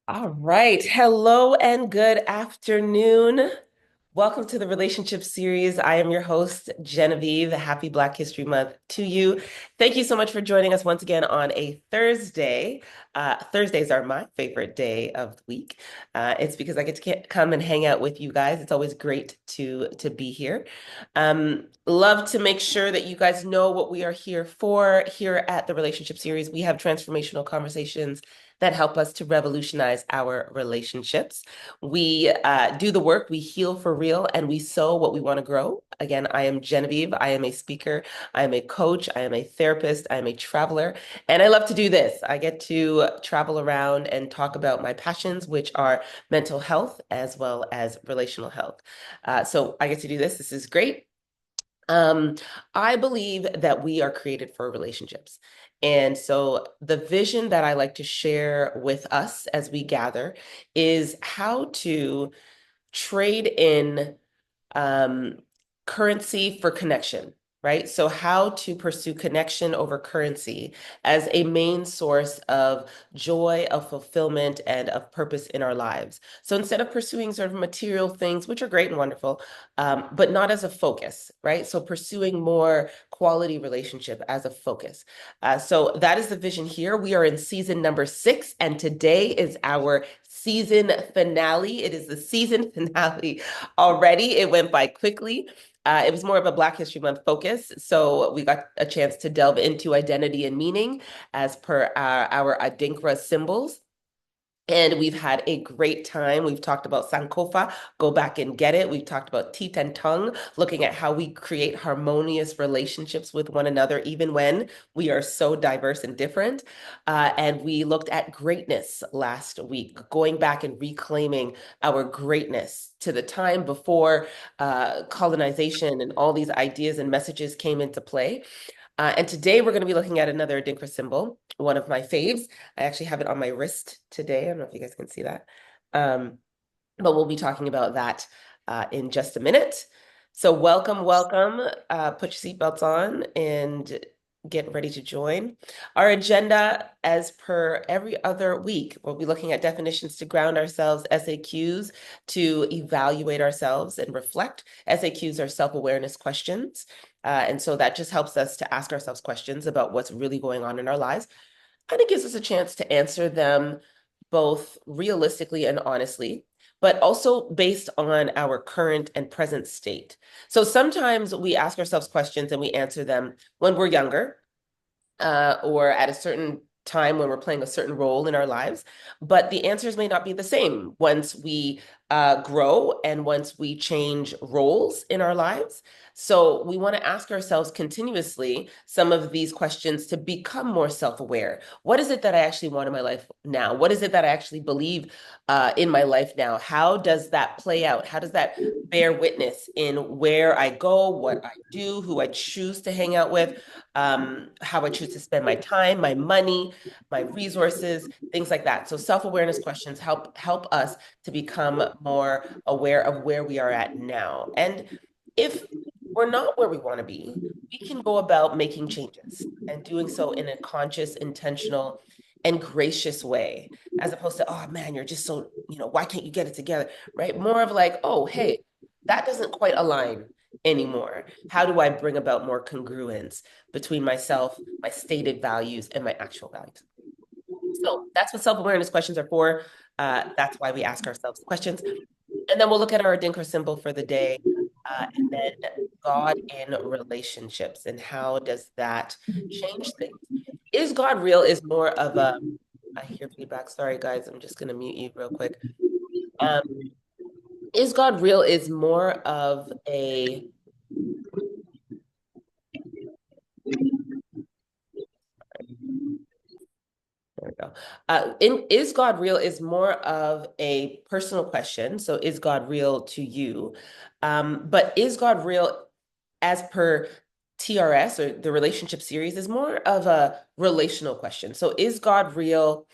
All right. Hello and good afternoon. Welcome to the relationship series. I am your host, Genevieve. Happy Black History Month to you. Thank you so much for joining us once again on a Thursday. Thursdays are my favorite day of the week. It's because I get to come and hang out with you guys. It's always great to be here. Love to make sure that you guys know what we are here for here at the relationship series. We have transformational conversations that help us to revolutionize our relationships. We do the work, we heal for real, and we sow what we want to grow. Again, I am Genevieve. I am a speaker. I am a coach. I am a therapist. I am a traveler. And I love to do this. I get to travel around and talk about my passions, which are mental health as well as relational health. So I get to do this. This is great. Um, I believe that we are created for relationships. And so the vision that I like to share with us as we gather is how to trade in um, currency for connection, right? So, how to pursue connection over currency as a main source of joy, of fulfillment, and of purpose in our lives. So, instead of pursuing sort of material things, which are great and wonderful, but not as a focus, right? So, pursuing more quality relationship as a focus. So, that is the vision here. We are in season number 6, and today is our season finale. It is the season finale already. It went by quickly. It was more of a Black History Month focus. So we got a chance to delve into identity and meaning as per our Adinkra symbols. And we've had a great time. We've talked about Sankofa, go back and get it. We've talked about teeth and tongue, looking at how we create harmonious relationships with one another, even when we are so diverse and different. And we looked at greatness last week, going back and reclaiming our greatness to the time before colonization and all these ideas and messages came into play. And today we're going to be looking at another Adinkra symbol, one of my faves. I actually have it on my wrist today. I don't know if you guys can see that. Um, but we'll be talking about that in just a minute. So welcome, welcome. Put your seatbelts on and get ready to join. Our agenda, as per every other week, we'll be looking at definitions to ground ourselves, SAQs to evaluate ourselves and reflect. SAQs are self-awareness questions. And so that just helps us to ask ourselves questions about what's really going on in our lives. And it gives us a chance to answer them both realistically and honestly, but also based on our current and present state. So sometimes we ask ourselves questions and we answer them when we're younger, or at a certain time when we're playing a certain role in our lives, but the answers may not be the same once we grow and once we change roles in our lives. So we want to ask ourselves continuously some of these questions to become more self-aware. What is it that I actually want in my life now? What is it that I actually believe in my life now? How does that play out? How does that bear witness in where I go, what I do, who I choose to hang out with, how I choose to spend my time, my money, my resources, things like that. So self-awareness questions help us to become more aware of where we are at now. And if we're not where we want to be, we can go about making changes and doing so in a conscious, intentional, and gracious way, as opposed to, oh man, you're just so, why can't you get it together? Right? More of like, oh, hey, that doesn't quite align anymore. How do I bring about more congruence between myself, my stated values, and my actual values? So that's what self-awareness questions are for. That's why we ask ourselves questions. And then we'll look at our Adinkra symbol for the day. And then God in relationships and how does that change things? Is God real is more of a, I hear feedback. Sorry, guys. I'm just going to mute you real quick. Um, is God real is more of a, there we go. Is God real is more of a personal question. So is God real to you? But is God real as per TRS or the relationship series is more of a relational question. So is God real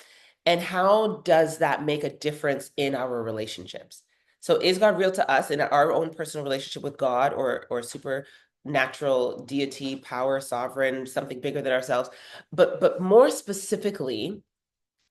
and how does that make a difference in our relationships? So is God real to us in our own personal relationship with God or supernatural deity, power, sovereign, something bigger than ourselves? But more specifically,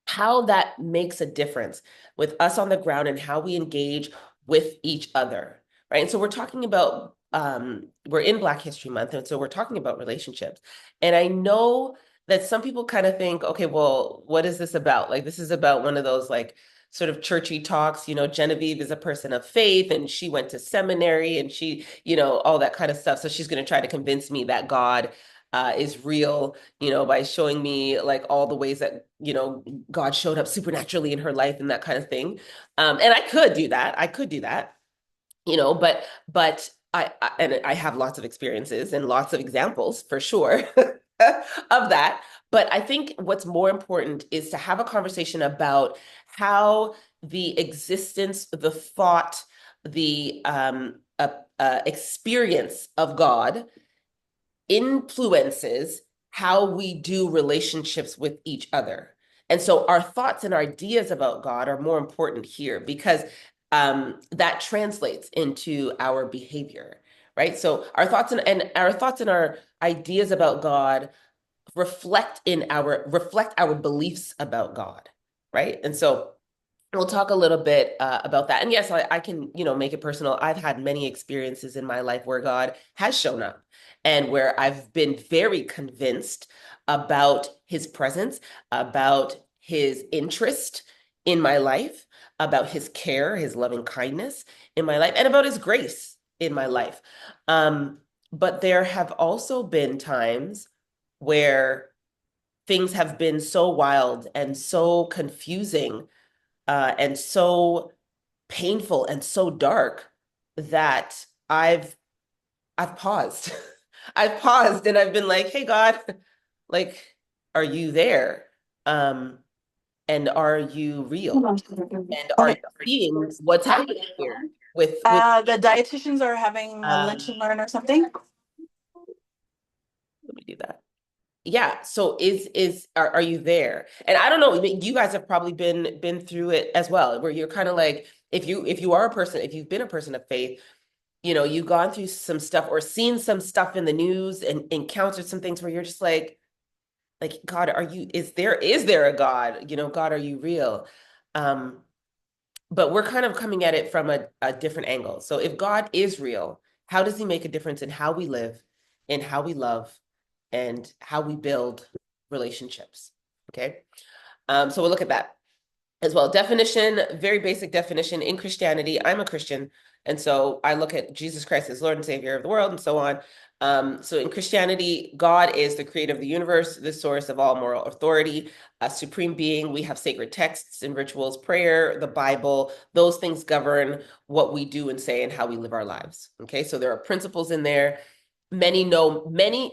how that makes a difference with us on the ground and how we engage with each other, right? And so we're talking about we're in Black History Month, and so we're talking about relationships. And I know that some people kind of think, okay, well, what is this about? Like, this is about one of those like sort of churchy talks. Genevieve is a person of faith, and she went to seminary, and she, all that kind of stuff. So she's going to try to convince me that God is real, by showing me like all the ways that, God showed up supernaturally in her life and that kind of thing. And I could do that. I could do that, but and I have lots of experiences and lots of examples for sure of that. But I think what's more important is to have a conversation about how the existence, the thought, the experience of God influences how we do relationships with each other. And so our thoughts and our ideas about God are more important here because that translates into our behavior, right? So our thoughts and our thoughts and our ideas about God reflect our beliefs about God, right? And so we'll talk a little bit about that. And yes, I can, make it personal. I've had many experiences in my life where God has shown up and where I've been very convinced about his presence, about his interest in my life, about his care, his loving kindness in my life, and about his grace in my life. But there have also been times where things have been so wild and so confusing and so painful and so dark that I've paused. I've paused and I've been like, "Hey God, like, are you there? Um, and are you real? And are you Okay. seeing what's happening here with The dietitians are having a lunch and learn or something. let me do that. Yeah, so are you there? And I don't know, I mean, you guys have probably been through it as well, where you're kind of like, if you are a person, if you've been a person of faith, you've gone through some stuff or seen some stuff in the news and encountered some things where you're just like, God, is there a God? God, are you real? Um, but we're kind of coming at it from a different angle. So if God is real, how does he make a difference in how we live, in how we love, and how we build relationships? Okay. So we'll look at that as well. Definition, very basic definition in Christianity. I'm a Christian, and so I look at Jesus Christ as Lord and Savior of the world and so on. So in Christianity, God is the creator of the universe, the source of all moral authority, a supreme being. We have sacred texts and rituals, prayer, the Bible. Those things govern what we do and say and how we live our lives. Okay, so there are principles in there. Many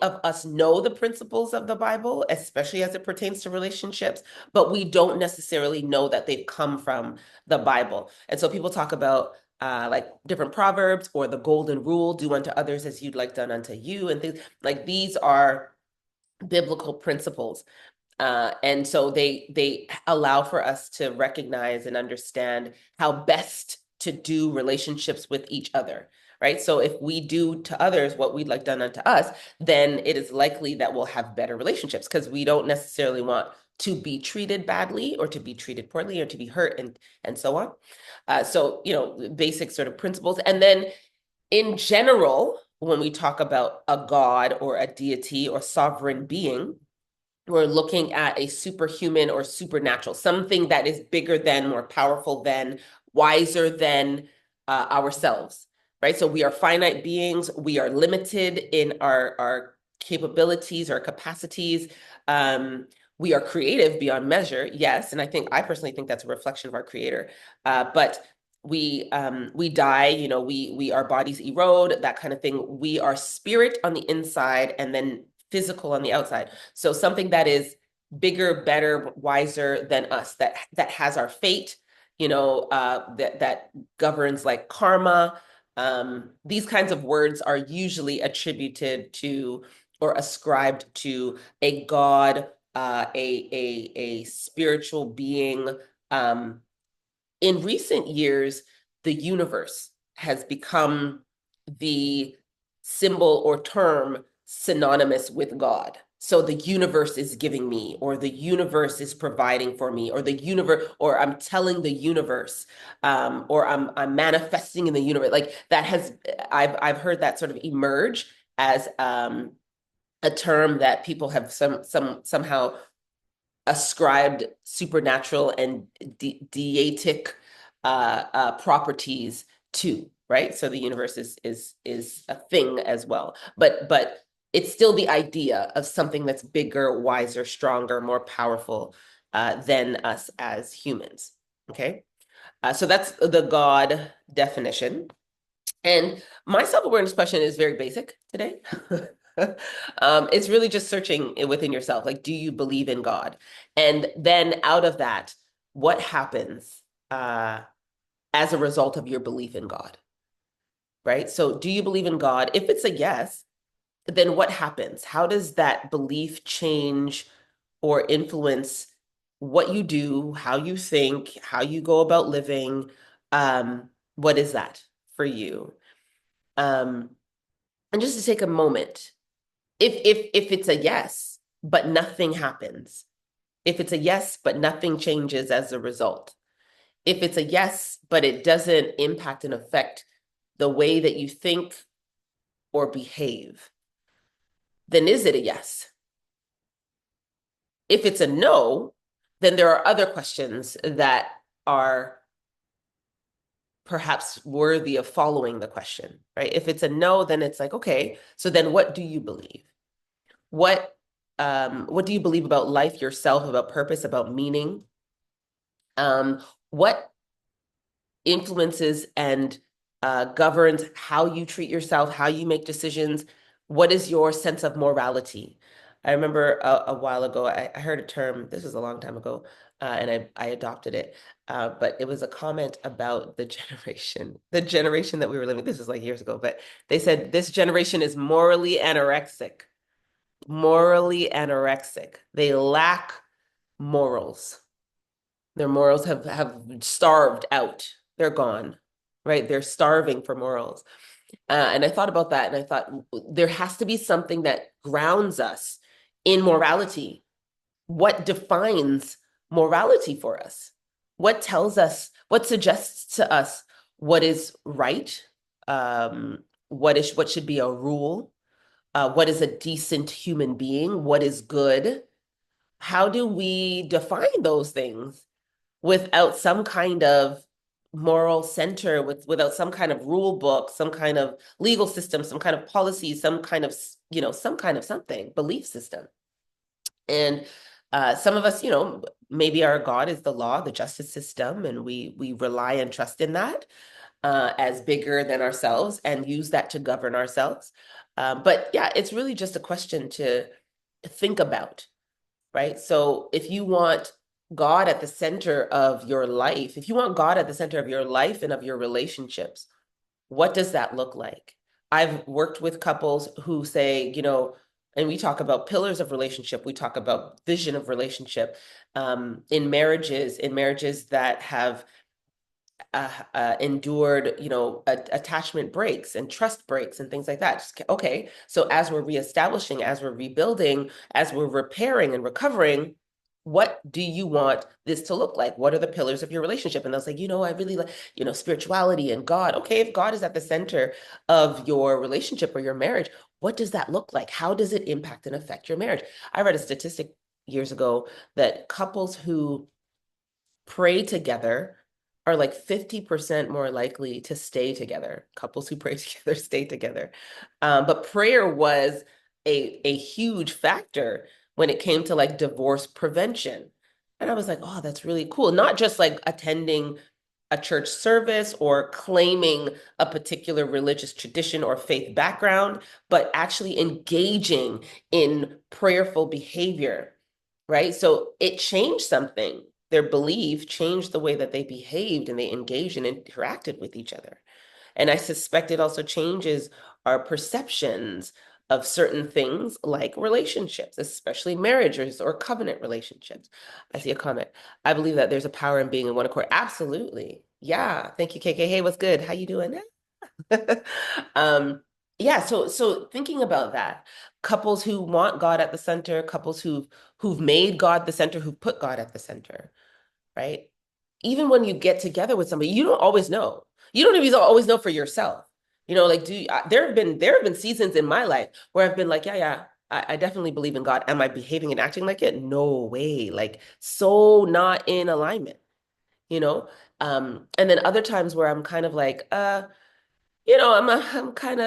of us know the principles of the Bible, especially as it pertains to relationships, but we don't necessarily know that they've come from the Bible. And so people talk about like different proverbs or the golden rule, do unto others as you'd like done unto you, and things like these are biblical principles. And so they allow for us to recognize and understand how best to do relationships with each other, right? So if we do to others what we'd like done unto us, then it is likely that we'll have better relationships because we don't necessarily want to be treated badly or to be treated poorly or to be hurt and so on. So, basic sort of principles. And then in general, when we talk about a God or a deity or sovereign being, we're looking at a superhuman or supernatural, something that is bigger than, more powerful than, wiser than ourselves, right? So we are finite beings. We are limited in our capabilities, our capacities. We are creative beyond measure, yes, and I personally think that's a reflection of our creator. But we die, we our bodies erode, that kind of thing. We are spirit on the inside and then physical on the outside. So something that is bigger, better, wiser than us, that has our fate, that governs like karma. These kinds of words are usually attributed to or ascribed to a god, a spiritual being. In recent years, the universe has become the symbol or term synonymous with God. So the universe is giving me, or the universe is providing for me, or the universe, or I'm telling the universe, or I'm manifesting in the universe. Like that has, I've heard that sort of emerge as a term that people have somehow ascribed supernatural and deitic properties to, right? So the universe is a thing as well, but it's still the idea of something that's bigger, wiser, stronger, more powerful than us as humans. Okay, so that's the God definition. And my self-awareness question is very basic today. It's really just searching within yourself. Like, do you believe in God? And then out of that, what happens uh, as a result of your belief in God? Right? So, do you believe in God? If it's a yes, then what happens? How does that belief change or influence what you do, how you think, how you go about living? What is that for you? Um, and just to take a moment, if it's a yes, but nothing happens, if it's a yes, but nothing changes as a result, if it's a yes, but it doesn't impact and affect the way that you think or behave, then is it a yes? If it's a no, then there are other questions that are perhaps worthy of following the question, right? If it's a no, then it's like, okay, so then what do you believe? What what do you believe about life, yourself, about purpose, about meaning? What influences and governs how you treat yourself, how you make decisions? What is your sense of morality? I remember a while ago, I heard a term, this was a long time ago, and I adopted it. But it was a comment about the generation that we were living. This was like years ago, but they said this generation is morally anorexic. Morally anorexic. They lack morals. Their morals have starved out. They're gone, right? They're starving for morals. And I thought about that and I thought there has to be something that grounds us in morality. What defines morality for us? What tells us, what suggests to us what is right? What should be a rule? What is a decent human being? What is good? How do we define those things without some kind of moral center, without some kind of rule book, some kind of legal system, some kind of policy, some kind of, some kind of something, belief system? And some of us, maybe our God is the law, the justice system, and we rely and trust in that as bigger than ourselves and use that to govern ourselves. But yeah, it's really just a question to think about, right? So if you want God at the center of your life, if you want God at the center of your life and of your relationships, what does that look like? I've worked with couples who say, and we talk about pillars of relationship, we talk about vision of relationship, in marriages that have endured, attachment breaks and trust breaks and things like that. Just, okay, so as we're reestablishing, as we're rebuilding, as we're repairing and recovering, what do you want this to look like? What are the pillars of your relationship? And they'll say, I really like, spirituality and God. Okay, if God is at the center of your relationship or your marriage, what does that look like? How does it impact and affect your marriage? I read a statistic years ago that couples who pray together are like 50% more likely to stay together. Couples who pray together stay together. But prayer was a huge factor when it came to like divorce prevention. And I was like, oh, that's really cool. Not just like attending a church service or claiming a particular religious tradition or faith background, but actually engaging in prayerful behavior, right? So it changed something. Their belief changed the way that they behaved and they engaged and interacted with each other. And I suspect it also changes our perceptions of certain things like relationships, especially marriages or covenant relationships. I see a comment. I believe that there's a power in being in one accord. Absolutely. Yeah. Thank you, KK. Hey, what's good? How you doing? um, yeah, so thinking about that, couples who want God at the center, couples who've made God the center, who've put God at the center, right? Even when you get together with somebody, you don't always know. You don't even always know for yourself. Like there have been seasons in my life where I've been like, yeah, yeah, I definitely believe in God. Am I behaving and acting like it? No way. Like so not in alignment, you know? And then other times where I'm kind of like, I'm I'm kind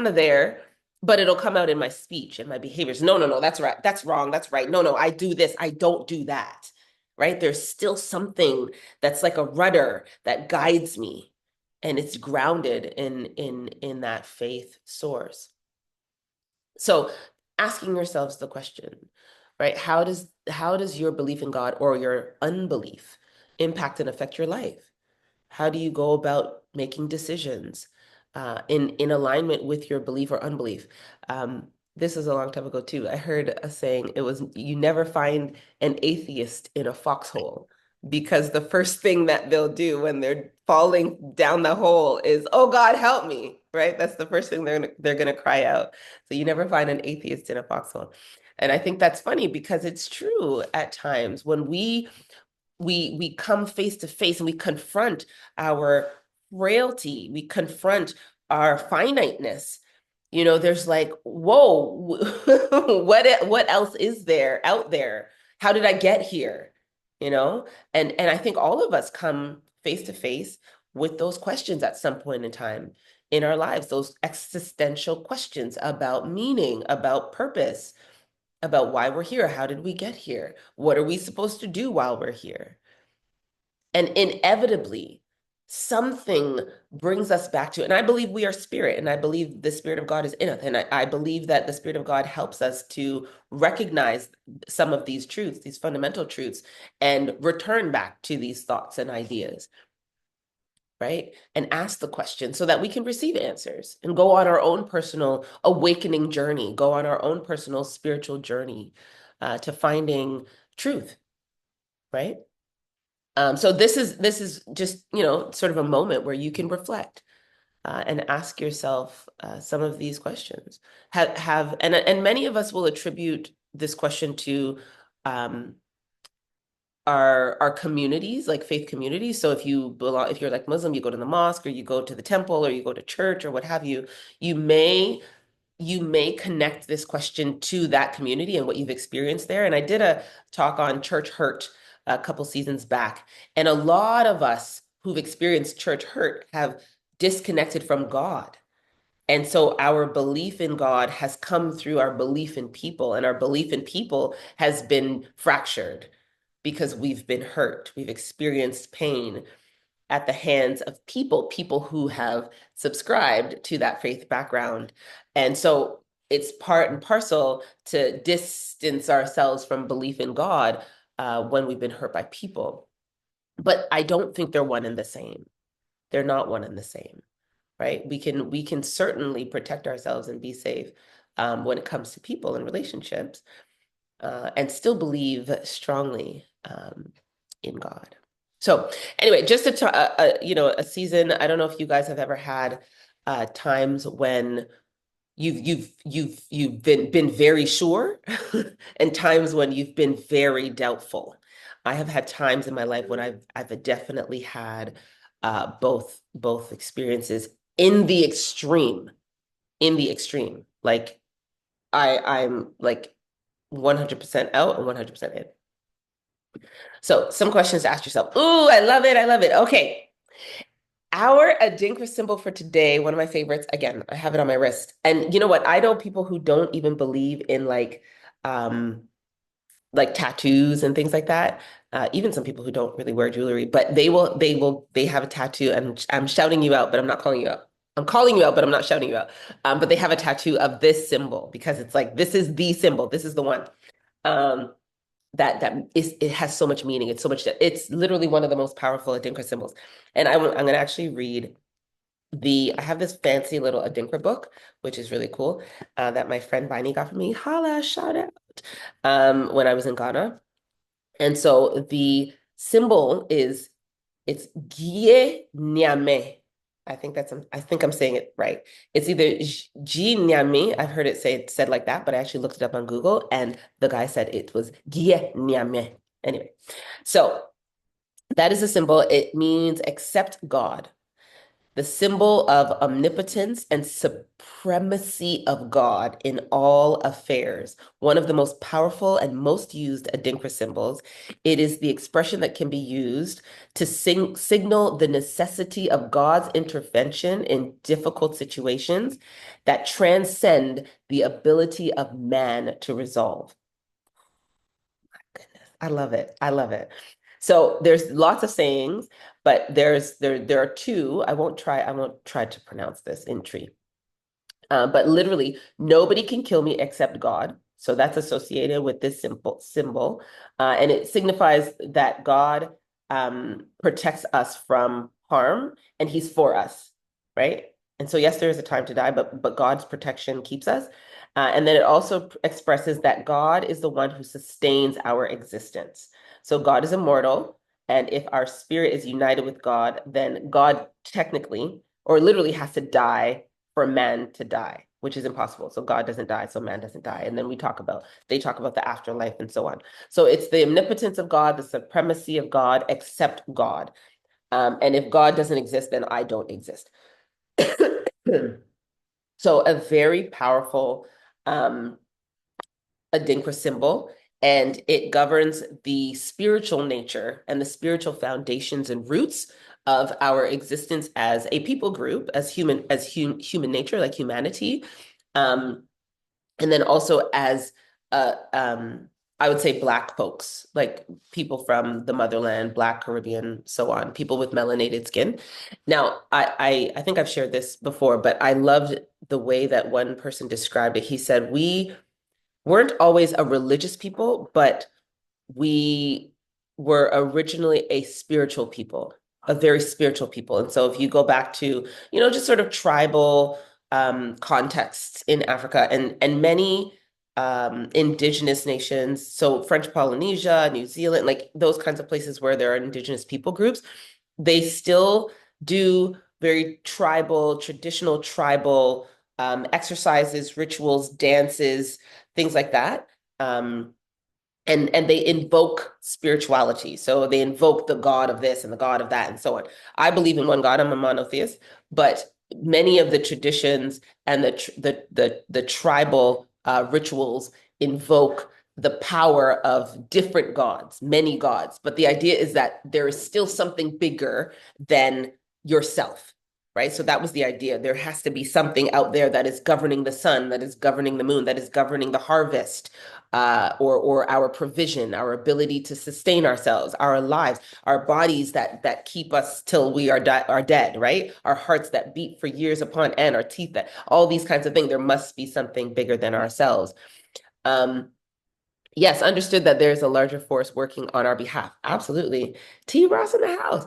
of there, but it'll come out in my speech and my behaviors. No, no, no, that's right. That's wrong. That's right. No, no, I do this. I don't do that. Right? There's still something that's like a rudder that guides me, and it's grounded in that faith source. So asking yourselves the question, right? How does your belief in God or your unbelief impact and affect your life? How do you go about making decisions in alignment with your belief or unbelief? This is a long time ago too. I heard a saying, it was you never find an atheist in a foxhole because the first thing that they'll do when they're falling down the hole is, "Oh God, help me." Right? That's the first thing they're gonna cry out. So you never find an atheist in a foxhole. And I think that's funny because it's true at times when we come face to face and we confront our frailty, we confront our finiteness. There's like, whoa, what else is there out there? How did I get here? You know? And I think all of us come face to face with those questions at some point in time in our lives, those existential questions about meaning, about purpose, about why we're here. How did we get here? What are we supposed to do while we're here? And inevitably, something brings us back to it. And I believe we are spirit, and I believe the Spirit of God is in us. And I believe that the Spirit of God helps us to recognize some of these truths, these fundamental truths, and return back to these thoughts and ideas, right? And ask the question so that we can receive answers and go on our own personal awakening journey, go on our own personal spiritual journey to finding truth, right? So this is just, sort of a moment where you can reflect and ask yourself some of these questions. And many of us will attribute this question to um, our communities, like faith communities. So if you're like Muslim, you go to the mosque or you go to the temple or you go to church or what have you, you may you may connect this question to that community and what you've experienced there. And I did a talk on church hurt a couple seasons back. And a lot of us who've experienced church hurt have disconnected from God. And so our belief in God has come through our belief in people, and our belief in people has been fractured because we've been hurt. We've experienced pain at the hands of people who have subscribed to that faith background. And so it's part and parcel to distance ourselves from belief in God when we've been hurt by people. But I don't think they're one and the same. They're not one and the same, right? We can certainly protect ourselves and be safe when it comes to people and relationships, and still believe strongly in God. So anyway, just a season. I don't know if you guys have ever had times when you've been very sure, and times when you've been very doubtful. I have had times in my life when I've definitely had both experiences in the extreme, Like I'm like 100% out and 100% in. So some questions to ask yourself. Ooh, I love it. I love it. Okay. Our Adinkra symbol for today, one of my favorites. Again, I have it on my wrist. And you know what? I know people who don't even believe in um like tattoos and things like that. Even some people who don't really wear jewelry, but they have a tattoo, and I'm shouting you out, but I'm not calling you out. I'm calling you out, but I'm not shouting you out. But they have a tattoo of this symbol because it's like this is the symbol. This is the one. Um, it has so much meaning. It's literally one of the most powerful Adinkra symbols. And I'm going to actually read I have this fancy little Adinkra book, which is really cool, that my friend Viney got for me. Holla, shout out. When I was in Ghana. And so the symbol it's GYE NYAME. I think I'm saying it right. It's either GYE NYAME. I've heard it said like that, but I actually looked it up on Google, and the guy said it was GYE NYAME. Anyway, so that is a symbol. It means accept God, the symbol of omnipotence and supremacy of God in all affairs. One of the most powerful and most used Adinkra symbols. It is the expression that can be used to signal the necessity of God's intervention in difficult situations that transcend the ability of man to resolve. Goodness, I love it. I love it. So there's lots of sayings, but there are two. I won't try to pronounce this in tree. But literally, nobody can kill me except God. So that's associated with this simple symbol. And it signifies that God protects us from harm and he's for us, right? And so, yes, there is a time to die, but God's protection keeps us. And then it also expresses that God is the one who sustains our existence. So God is immortal. And if our spirit is united with God, then God technically or literally has to die for man to die, which is impossible. So God doesn't die, so man doesn't die. And then they talk about the afterlife and so on. So it's the omnipotence of God, the supremacy of God, except God. And if God doesn't exist, then I don't exist. So a very powerful Adinkra symbol, and it governs the spiritual nature and the spiritual foundations and roots of our existence as a people group, human nature, like humanity, um, and then also as uh, um, I would say Black folks, like people from the motherland, Black, Caribbean, so on, people with melanated skin. Now, I think I've shared this before, but I loved the way that one person described it. He said, we weren't always a religious people, but we were originally a spiritual people, a very spiritual people. And so if you go back to, just sort of tribal contexts in Africa and many indigenous nations, so French Polynesia, New Zealand, like those kinds of places where there are indigenous people groups, they still do very tribal, traditional tribal exercises, rituals, dances, things like that. And they invoke spirituality. So they invoke the God of this and the God of that and so on. I believe in one God. I'm a monotheist, but many of the traditions and the tribal rituals invoke the power of different gods, many gods. But the idea is that there is still something bigger than yourself, right? So that was the idea. There has to be something out there that is governing the sun, that is governing the moon, that is governing the harvest, or our provision, our ability to sustain ourselves, our lives, our bodies that keep us till we are dead, right? Our hearts that beat for years upon end, our teeth that all these kinds of things. There must be something bigger than ourselves. Yes, understood that there's a larger force working on our behalf. Absolutely. T. Ross in the house.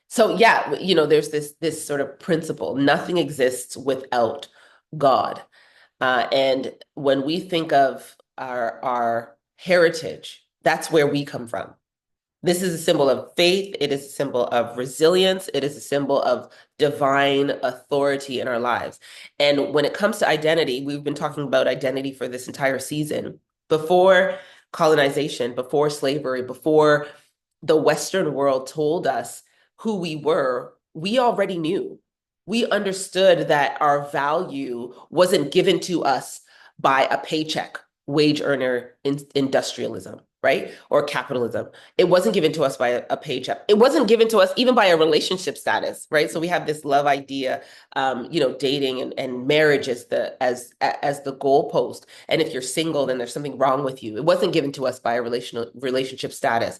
So yeah, there's this sort of principle. Nothing exists without God. And when we think of our heritage, that's where we come from. This is a symbol of faith. It is a symbol of resilience. It is a symbol of divine authority in our lives. And when it comes to identity, we've been talking about identity for this entire season. Before colonization, before slavery, before the Western world told us who we were, we already knew. We understood that our value wasn't given to us by a paycheck, wage earner industrialism, right? Or capitalism. It wasn't given to us by a paycheck. It wasn't given to us even by a relationship status, right? So we have this love idea, dating and marriage as the goalpost. And if you're single, then there's something wrong with you. It wasn't given to us by a relationship status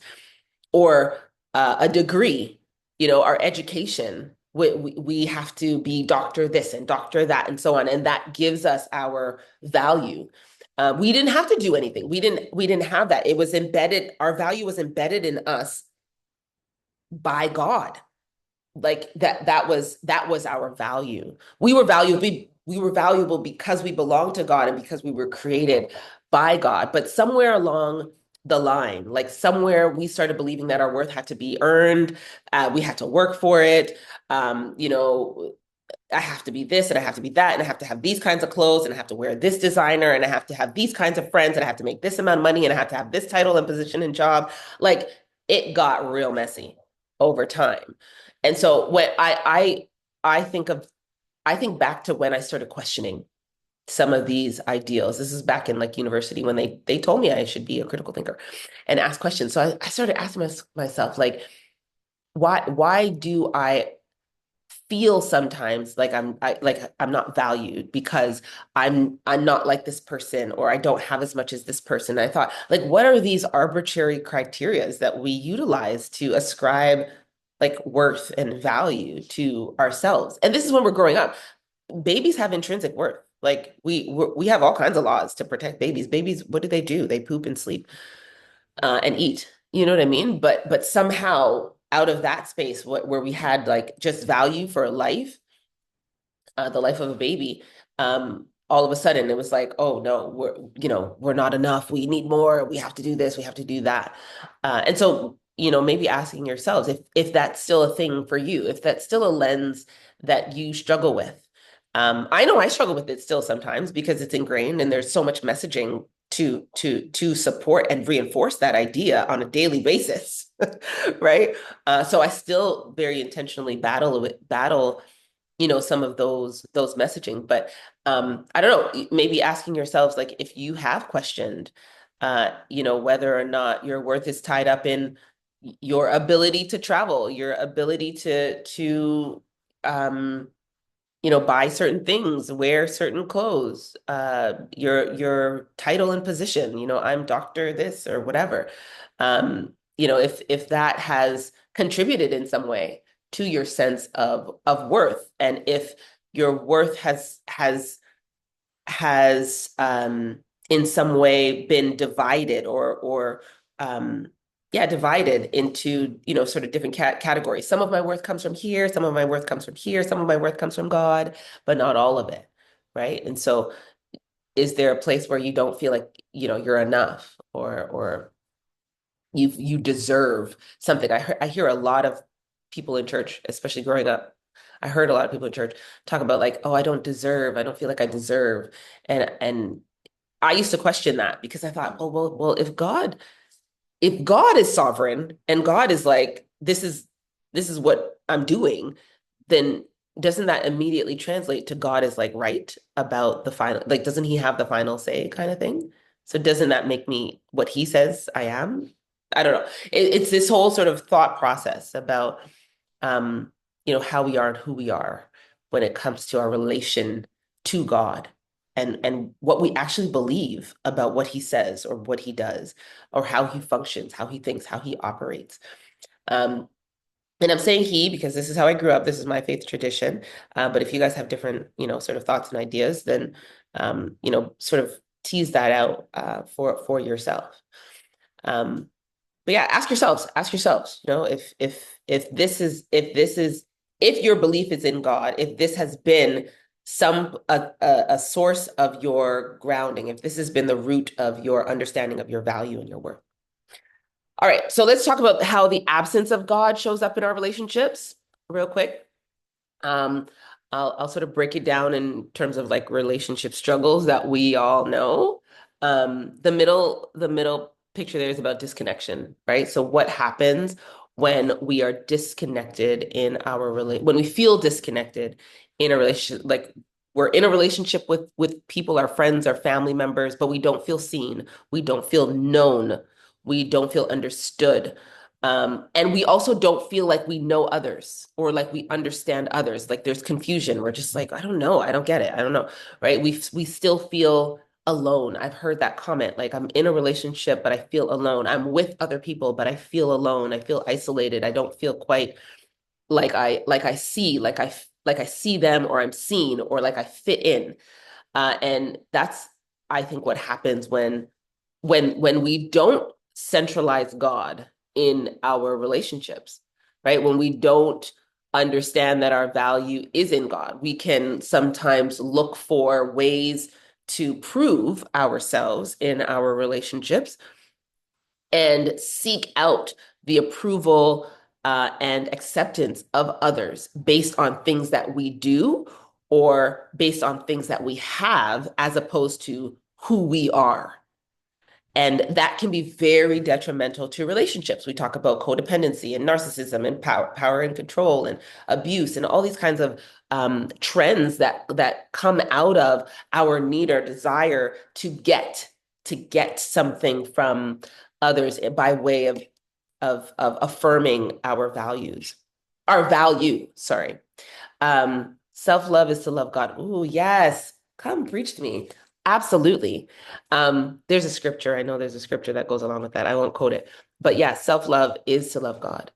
or a degree, our education. We have to be doctor this and doctor that and so on. And that gives us our value. We didn't have to do anything. We didn't have that. It was embedded, our value was embedded in us by God. Like that was our value. We were valuable because we belonged to God and because we were created by God. But somewhere along the line. Like somewhere we started believing that our worth had to be earned, we had to work for it. You know, I have to be this and I have to be that and I have to have these kinds of clothes and I have to wear this designer and I have to have these kinds of friends and I have to make this amount of money and I have to have this title and position and job. Like it got real messy over time. And so when I think of I think back to when I started questioning some of these ideals. This is back in like university when they told me I should be a critical thinker and ask questions. So I started asking myself like why do I feel sometimes like I'm not valued because I'm not like this person or I don't have as much as this person. I thought like what are these arbitrary criterias that we utilize to ascribe like worth and value to ourselves? And this is when we're growing up. Babies have intrinsic worth. Like we have all kinds of laws to protect babies. Babies, what do? They poop and sleep and eat. You know what I mean? But somehow out of that space where we had like just value for life, the life of a baby, all of a sudden it was like, oh no, we're not enough. We need more. We have to do this. We have to do that. And so, maybe asking yourselves if that's still a thing for you, if that's still a lens that you struggle with. I know I struggle with it still sometimes because it's ingrained and there's so much messaging to support and reinforce that idea on a daily basis, right? So I still very intentionally battle some of those messaging. But I don't know, maybe asking yourselves like if you have questioned whether or not your worth is tied up in your ability to travel, your ability to buy certain things, wear certain clothes, your title and position, I'm doctor this or whatever. If that has contributed in some way to your sense of worth, and if your worth has in some way been divided or yeah, divided into, sort of different categories. Some of my worth comes from here, some of my worth comes from here, some of my worth comes from God, but not all of it, right? And so is there a place where you don't feel like, you're enough or you deserve something? I hear a lot of people in church, especially growing up. I heard a lot of people in church talk about like, oh, I don't feel like I deserve. And I used to question that because I thought, well, if God is sovereign and God is like, this is what I'm doing, then doesn't that immediately translate to God is like right about the final, like, doesn't he have the final say kind of thing? So doesn't that make me what he says I am? I don't know. It's this whole sort of thought process about how we are and who we are when it comes to our relation to God and what we actually believe about what he says or what he does or how he functions, how he thinks, how he operates. Um, and I'm saying he because this is how I grew up. This is my faith tradition. But if you guys have different, sort of thoughts and ideas, then, sort of tease that out for yourself. Um, but yeah, ask yourselves, if your belief is in God, if this has been a source of your grounding, if this has been the root of your understanding of your value and your worth. All right, so let's talk about how the absence of God shows up in our relationships real quick. Um, I'll sort of break it down in terms of like relationship struggles that we all know. The middle picture there is about disconnection, right? So what happens when we are disconnected in our when we feel disconnected in a relationship, like we're in a relationship with people, our friends, our family members, but we don't feel seen, we don't feel known, we don't feel understood. And we also don't feel like we know others or like we understand others. Like there's confusion. We're just like, I don't know. I don't get it. I don't know. Right. We still feel alone. I've heard that comment. Like I'm in a relationship, but I feel alone. I'm with other people, but I feel alone. I feel isolated. I don't feel quite like I see them or I'm seen or like I fit in. And that's, I think, what happens when we don't centralize God in our relationships, right? When we don't understand that our value is in God, we can sometimes look for ways to prove ourselves in our relationships and seek out the approval and acceptance of others based on things that we do or based on things that we have, as opposed to who we are. And that can be very detrimental to relationships. We talk about codependency and narcissism and power and control and abuse and all these kinds of trends that come out of our need or desire to get something from others by way of affirming our value. Sorry. Self-love is to love God. Ooh, yes. Come preach to me. Absolutely. There's a scripture. I know there's a scripture that goes along with that. I won't quote it. But yeah, self-love is to love God.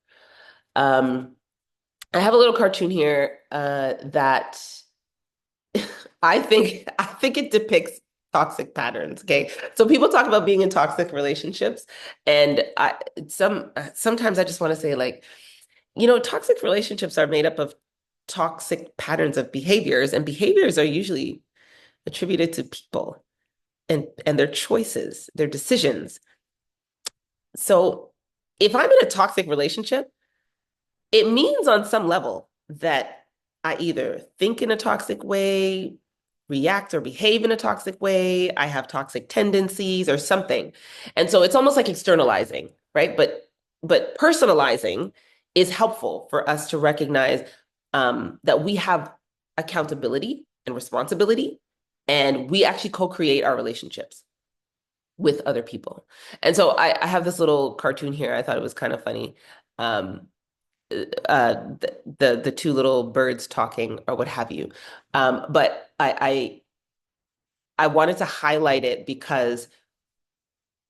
I have a little cartoon here that I think it depicts toxic patterns. Okay. So people talk about being in toxic relationships, and sometimes I just want to say, like, toxic relationships are made up of toxic patterns of behaviors, and behaviors are usually attributed to people and their choices, their decisions. So if I'm in a toxic relationship, it means on some level that I either think in a toxic way, react or behave in a toxic way, I have toxic tendencies or something. And so it's almost like externalizing, right? But personalizing is helpful for us to recognize that we have accountability and responsibility, and we actually co-create our relationships with other people. And so I have this little cartoon here. I thought it was kind of funny. Um, the two little birds talking or what have you. But I wanted to highlight it because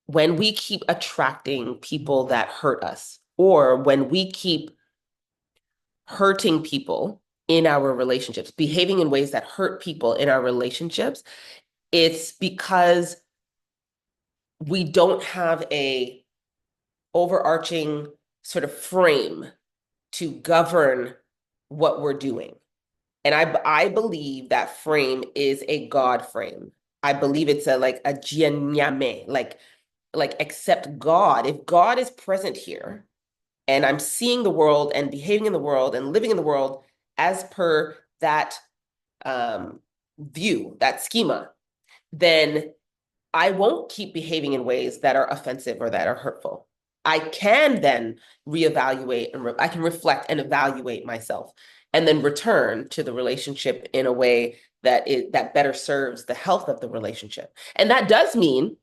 when we keep attracting people that hurt us, or when we keep hurting people in our relationships, behaving in ways that hurt people in our relationships, it's because we don't have a overarching sort of frame to govern what we're doing. And I believe that frame is a God frame. I believe it's a GYE NYAME, like accept God. If God is present here and I'm seeing the world and behaving in the world and living in the world as per that view, that schema, then I won't keep behaving in ways that are offensive or that are hurtful. I can then reevaluate and I can reflect and evaluate myself and then return to the relationship in a way that better serves the health of the relationship. And that does mean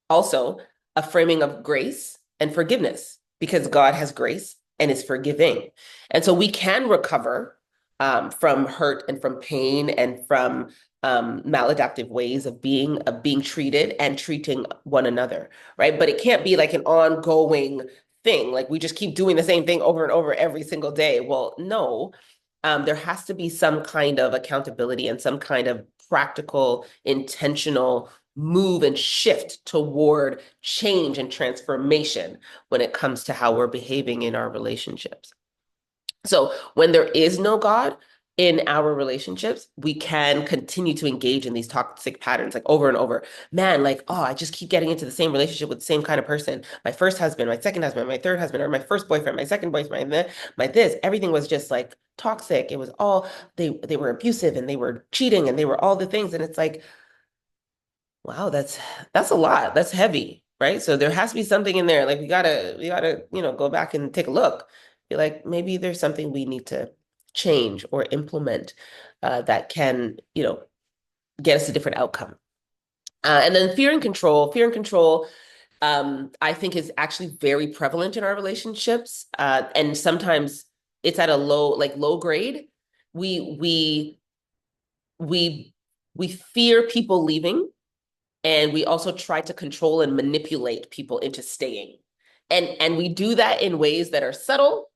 also a framing of grace and forgiveness, because God has grace and is forgiving. And so we can recover from hurt and from pain and from maladaptive ways of being treated and treating one another, right? But it can't be like an ongoing thing. Like we just keep doing the same thing over and over every single day. Well, no, there has to be some kind of accountability and some kind of practical, intentional move and shift toward change and transformation when it comes to how we're behaving in our relationships. So when there is no God in our relationships, we can continue to engage in these toxic patterns like over and over. Man, like, oh, I just keep getting into the same relationship with the same kind of person. My first husband, my second husband, my third husband, or my first boyfriend, my second boyfriend, my this, everything was just like toxic. It was all they were abusive and they were cheating and they were all the things. And it's like, wow, that's a lot. That's heavy, right? So there has to be something in there. Like we gotta, go back and take a look. Be like, maybe there's something we need to change or implement that can, get us a different outcome. And then fear and control. Fear and control, I think is actually very prevalent in our relationships. And sometimes it's at a low grade. We we we we fear people leaving, and we also try to control and manipulate people into staying. And we do that in ways that are subtle,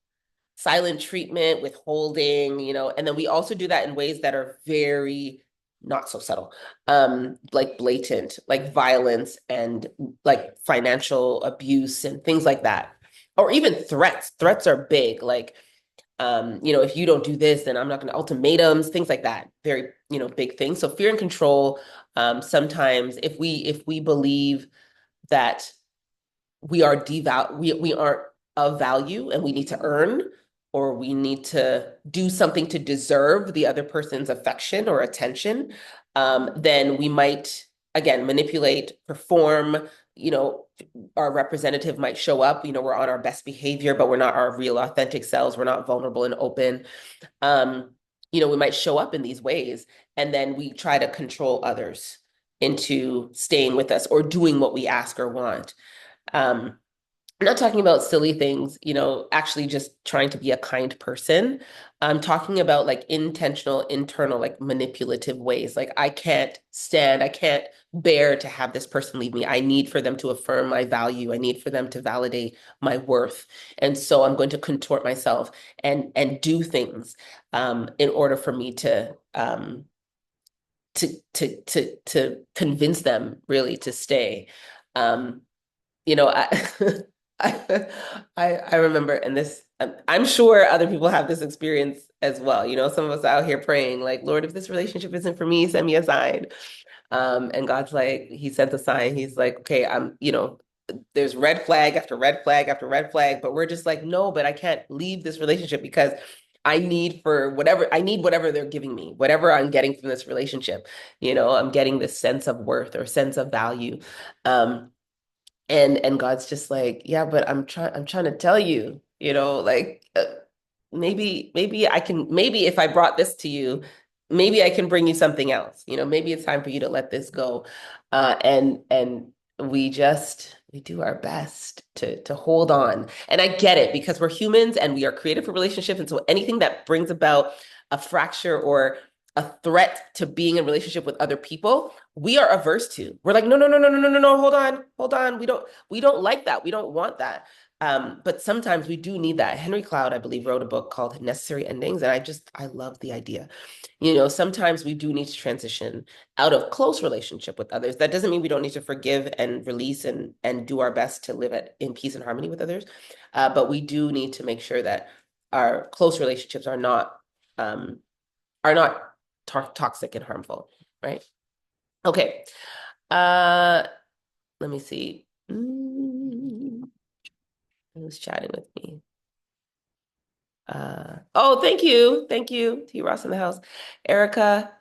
silent treatment, withholding, and then we also do that in ways that are very not so subtle, like blatant, like violence and like financial abuse and things like that. Or even threats. Threats are big, like if you don't do this, then I'm not going to ultimatums, things like that. Very, big things. So fear and control. Sometimes if we believe that we aren't of value and we need to earn or we need to do something to deserve the other person's affection or attention, then we might again manipulate, perform, you know, our representative might show up, you know, we're on our best behavior, but we're not our real authentic selves. We're not vulnerable and open. Um, you know, we might show up in these ways and then we try to control others into staying with us or doing what we ask or want. Um, I'm not talking about silly things, you know, actually just trying to be a kind person. I'm talking about like intentional, internal, like manipulative ways. Like I can't bear to have this person leave me. I need for them to affirm my value. I need for them to validate my worth. And so I'm going to contort myself and do things in order for me to convince them really to stay. Um, you know, I I remember, and this I'm sure other people have this experience as well. You know, some of us out here praying, like, Lord, if this relationship isn't for me, send me a sign. And God's like, He sent a sign. He's like, okay, you know, there's red flag after red flag after red flag, but we're just like, no, but I can't leave this relationship because I need whatever they're giving me, whatever I'm getting from this relationship. You know, I'm getting this sense of worth or sense of value. Um, and God's just like, yeah, but I'm trying to tell you, you know, like maybe if I brought this to you, maybe I can bring you something else. You know, maybe it's time for you to let this go. And we do our best to hold on. And I get it because we're humans and we are created for relationships. And so anything that brings about a fracture or a threat to being in relationship with other people, we are averse to. We're like, no, no, no, no, no, no, no, no, hold on. We don't like that. We don't want that. But sometimes we do need that. Henry Cloud, I believe, wrote a book called Necessary Endings, and I love the idea. You know, sometimes we do need to transition out of close relationship with others. That doesn't mean we don't need to forgive and release and do our best to live in peace and harmony with others. But we do need to make sure that our close relationships are not toxic and harmful, right? Okay. Uh, Let me see. Who's chatting with me? Oh, thank you. Thank you. T. Ross in the house. Erica,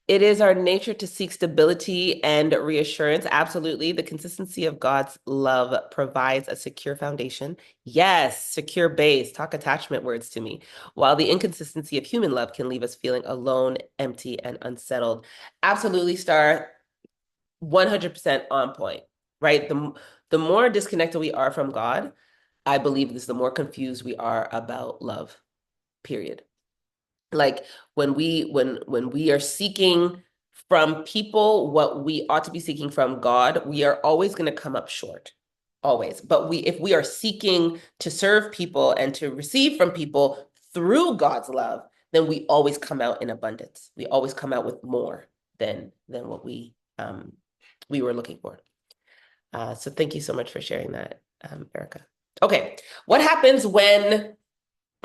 it is our nature to seek stability and reassurance. Absolutely. The consistency of God's love provides a secure foundation. Yes, secure base. Talk attachment words to me. While the inconsistency of human love can leave us feeling alone, empty, and unsettled. Absolutely, Star. 100% on point, right? The more disconnected we are from God, I believe this, the more confused we are about love, period. Like when we are seeking from people what we ought to be seeking from God, we are always going to come up short. Always. But if we are seeking to serve people and to receive from people through God's love, then we always come out in abundance. We always come out with more than what we were looking for. So thank you so much for sharing that, Erica. Okay, what happens when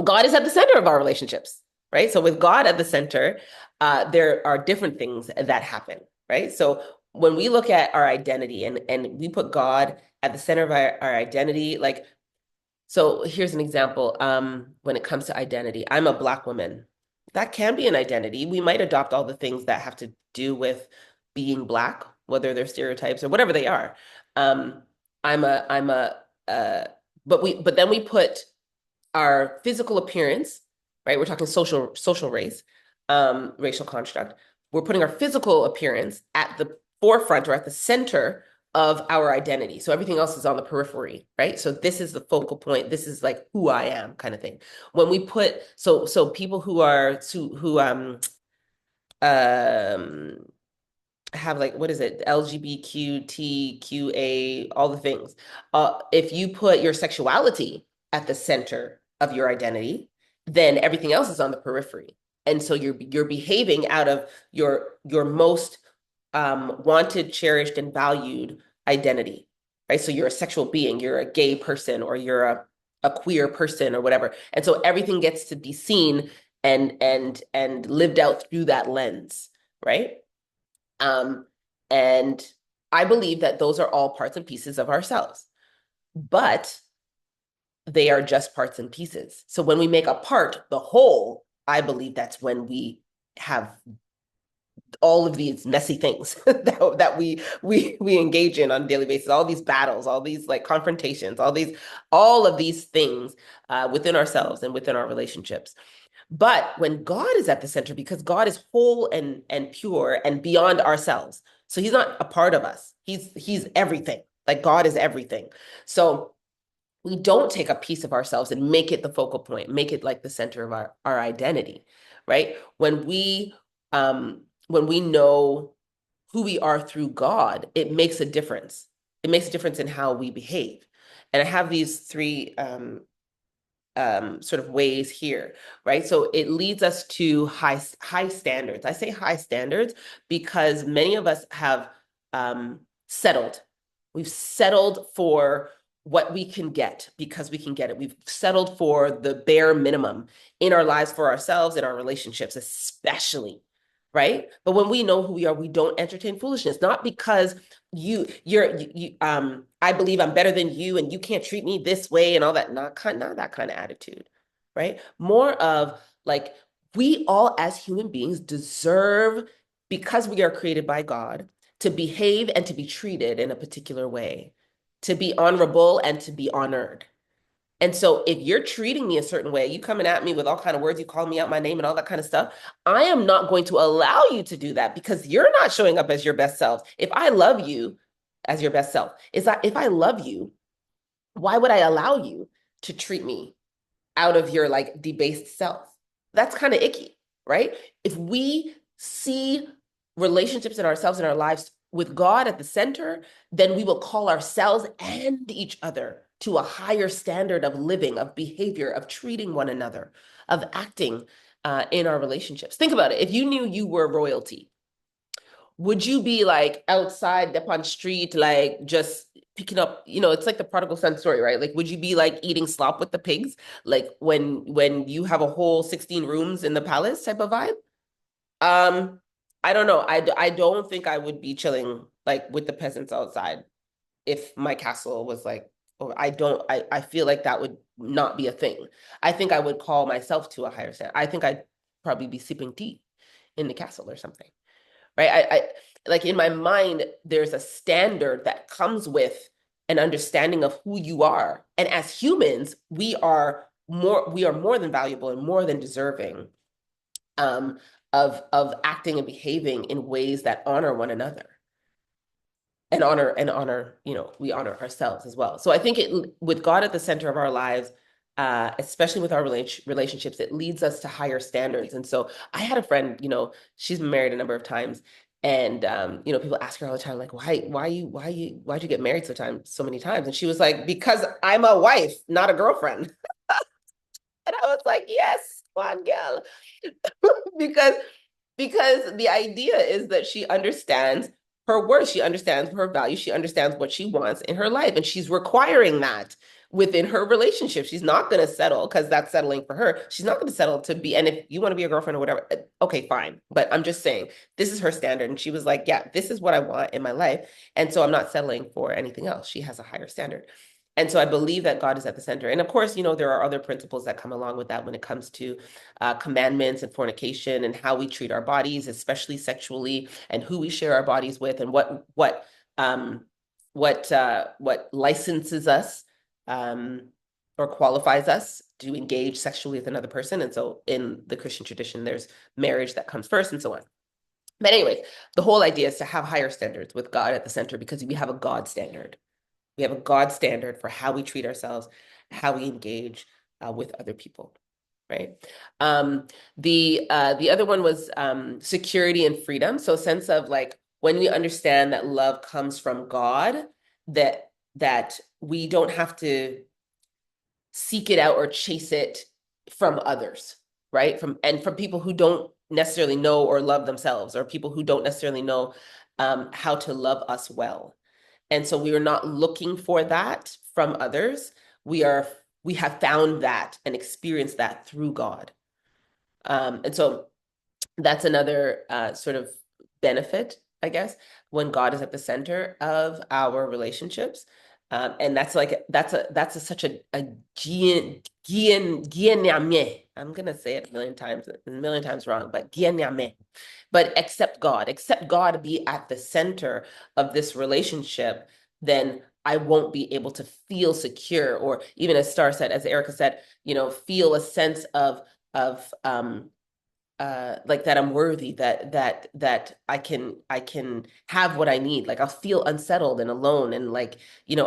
God is at the center of our relationships, right? So with God at the center, there are different things that happen, right? So when we look at our identity and we put God at the center of our identity, like, so here's an example. When it comes to identity, I'm a Black woman. That can be an identity. We might adopt all the things that have to do with being Black, whether they're stereotypes or whatever they are. Um, I'm a, uh, but then we put our physical appearance, right? We're talking social race, racial construct. We're putting our physical appearance at the forefront or at the center of our identity. So everything else is on the periphery, right? So this is the focal point. This is like who I am kind of thing. When we put so people who have like what is it, LGBTQA, all the things. If you put your sexuality at the center of your identity, then everything else is on the periphery. And so you're behaving out of your most wanted, cherished, and valued identity, right? So you're a sexual being, you're a gay person, or you're a queer person, or whatever. And so everything gets to be seen and lived out through that lens, right? Um, and I believe that those are all parts and pieces of ourselves. but they are just parts and pieces. So when we make a part the whole, I believe that's when we have all of these messy things that we engage in on a daily basis, all these battles, all these like confrontations, all of these things within ourselves and within our relationships. But when God is at the center, because God is whole and pure and beyond ourselves, so He's not a part of us. He's everything. Like God is everything. So we don't take a piece of ourselves and make it the focal point, make it like the center of our identity, right? When we know who we are through God, it makes a difference. It makes a difference in how we behave. And I have these three sort of ways here, right? So it leads us to high standards. I say high standards because many of us have settled. We've settled for what we can get because we can get it. We've settled for the bare minimum in our lives for ourselves, in our relationships, especially, right? But when we know who we are, we don't entertain foolishness, not because I believe I'm better than you and you can't treat me this way and all that, not that kind of attitude, right? More of like we all as human beings deserve, because we are created by God, to behave and to be treated in a particular way, to be honorable and to be honored. And so if you're treating me a certain way, you coming at me with all kind of words, you call me out my name and all that kind of stuff, I am not going to allow you to do that because you're not showing up as your best self. If I love you as your best self, is that if I love you, why would I allow you to treat me out of your like debased self? That's kind of icky, right? If we see relationships in ourselves and our lives with God at the center, then we will call ourselves and each other to a higher standard of living, of behavior, of treating one another, of acting in our relationships. Think about it. If you knew you were royalty, would you be like outside upon street, like just picking up, it's like the prodigal son story, right? Like, would you be like eating slop with the pigs? Like when you have a whole 16 rooms in the palace type of vibe? Um, I don't know. I don't think I would be chilling like with the peasants outside if my castle was like, or I feel like that would not be a thing. I think I would call myself to a higher standard. I think I'd probably be sipping tea in the castle or something, right? I like in my mind, there's a standard that comes with an understanding of who you are. And as humans, we are more than valuable and more than deserving um, of acting and behaving in ways that honor one another and honor, we honor ourselves as well. So I think with God at the center of our lives, especially with our relationships, it leads us to higher standards. And so I had a friend, she's been married a number of times, and people ask her all the time, like, why'd you get married so many times? And she was like, because I'm a wife, not a girlfriend. And I was like, yes, one girl, because the idea is that she understands her worth, she understands her value, she understands what she wants in her life, and she's requiring that within her relationship. She's not going to settle because that's settling for her. She's not going to settle to be, and if you want to be a girlfriend or whatever, okay, fine. But I'm just saying, this is her standard. And she was like, yeah, this is what I want in my life. And so I'm not settling for anything else. She has a higher standard. And so I believe that God is at the center. And of course, there are other principles that come along with that when it comes to commandments and fornication and how we treat our bodies, especially sexually, and who we share our bodies with, and what licenses us or qualifies us to engage sexually with another person. And so in the Christian tradition, there's marriage that comes first and so on. But anyway, the whole idea is to have higher standards with God at the center because we have a God standard. We have a God standard for how we treat ourselves, how we engage with other people, right? The other one was security and freedom. So a sense of like when we understand that love comes from God, that we don't have to seek it out or chase it from others, right? From people who don't necessarily know or love themselves, or people who don't necessarily know how to love us well. And so we are not looking for that from others. We have found that and experienced that through God. And so that's another sort of benefit, I guess, when God is at the center of our relationships. And that's like that's such a GYE NYAME. I'm gonna say it a million times wrong, but GYE NYAME. But accept God be at the center of this relationship, then I won't be able to feel secure, or even as Star said, as Erica said, feel a sense of like that I'm worthy, that I can have what I need. Like I'll feel unsettled and alone and like,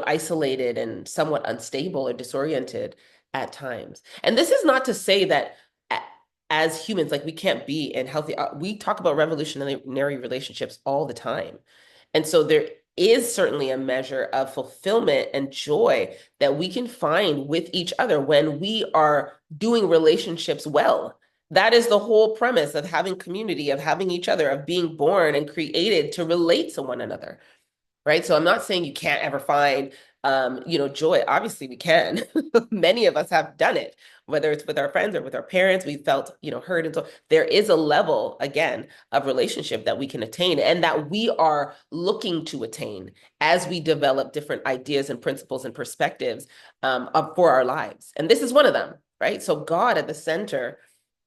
isolated and somewhat unstable or disoriented at times. And this is not to say that as humans, like we can't be in healthy, we talk about revolutionary relationships all the time. And so there is certainly a measure of fulfillment and joy that we can find with each other when we are doing relationships well. That is the whole premise of having community, of having each other, of being born and created to relate to one another, right? So I'm not saying you can't ever find, joy. Obviously, we can. Many of us have done it, whether it's with our friends or with our parents. We felt, heard, and so there is a level again of relationship that we can attain, and that we are looking to attain as we develop different ideas and principles and perspectives for our lives. And this is one of them, right? So God at the center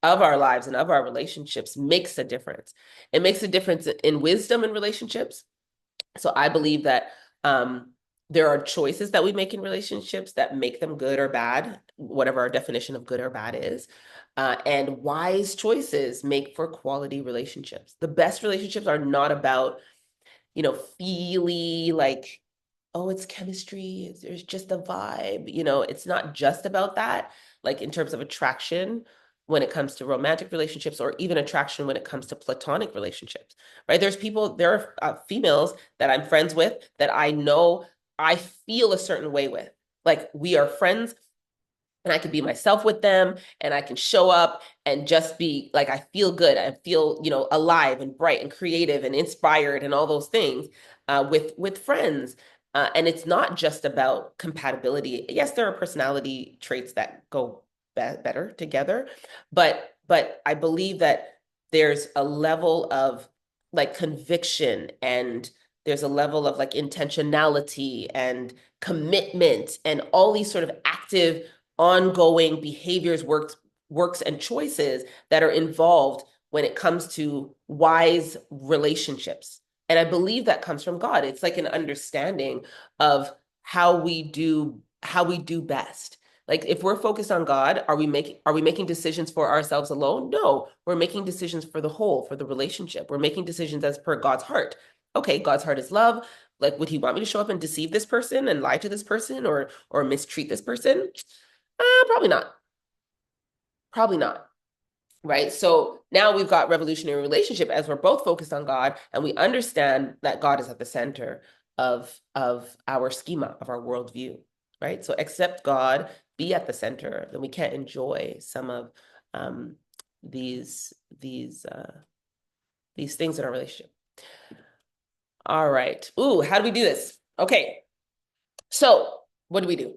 of our lives and of our relationships makes a difference. It makes a difference in wisdom in relationships. So I believe that there are choices that we make in relationships that make them good or bad, whatever our definition of good or bad is. And wise choices make for quality relationships. The best relationships are not about, feely like, oh, it's chemistry, there's just a vibe. It's not just about that, like in terms of attraction when it comes to romantic relationships, or even attraction when it comes to platonic relationships, right? There are females that I'm friends with that I know I feel a certain way with. Like we are friends and I can be myself with them, and I can show up and just be like, I feel good. I feel, alive and bright and creative and inspired and all those things with friends. And it's not just about compatibility. Yes, there are personality traits that go better together, but I believe that there's a level of like conviction, and there's a level of like intentionality and commitment and all these sort of active ongoing behaviors, works and choices that are involved when it comes to wise relationships. And I believe that comes from God. It's like an understanding of how we do best. Like if we're focused on God, are we making decisions for ourselves alone? No, we're making decisions for the whole, for the relationship. We're making decisions as per God's heart. Okay, God's heart is love. Like, would he want me to show up and deceive this person and lie to this person, or mistreat this person? Probably not. Probably not. Right. So now we've got revolutionary relationship as we're both focused on God, and we understand that God is at the center of our schema, of our worldview. Right. So accept God, be at the center, then we can't enjoy some of um, these these uh, these things in our relationship. All right. Ooh, how do we do this? Okay. So what do we do?